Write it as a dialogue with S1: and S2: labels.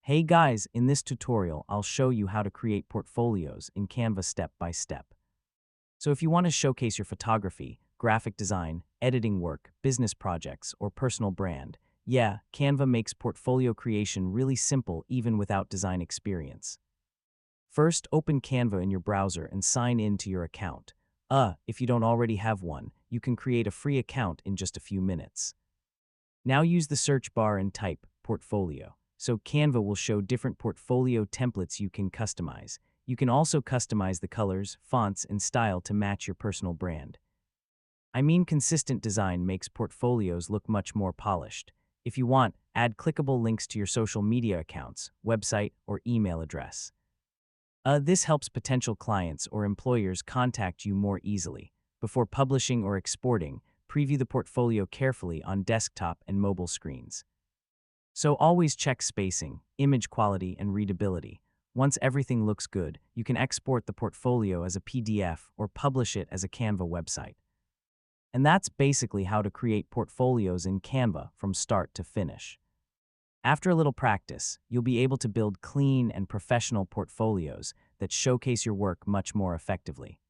S1: Hey guys, in this tutorial, I'll show you how to create portfolios in Canva step by step. So if you want to showcase your photography, graphic design, editing work, business projects, or personal brand, yeah, Canva makes portfolio creation really simple even without design experience. First, open Canva in your browser and sign in to your account. If you don't already have one, you can create a free account in just a few minutes. Now use the search bar and type portfolio. So Canva will show different portfolio templates you can customize. You can also customize the colors, fonts, and style to match your personal brand. I mean, consistent design makes portfolios look much more polished. If you want, add clickable links to your social media accounts, website, or email address. This helps potential clients or employers contact you more easily. Before publishing or exporting, preview the portfolio carefully on desktop and mobile screens. So always check spacing, image quality, and readability. Once everything looks good, you can export the portfolio as a PDF or publish it as a Canva website. And that's basically how to create portfolios in Canva from start to finish. After a little practice, you'll be able to build clean and professional portfolios that showcase your work much more effectively.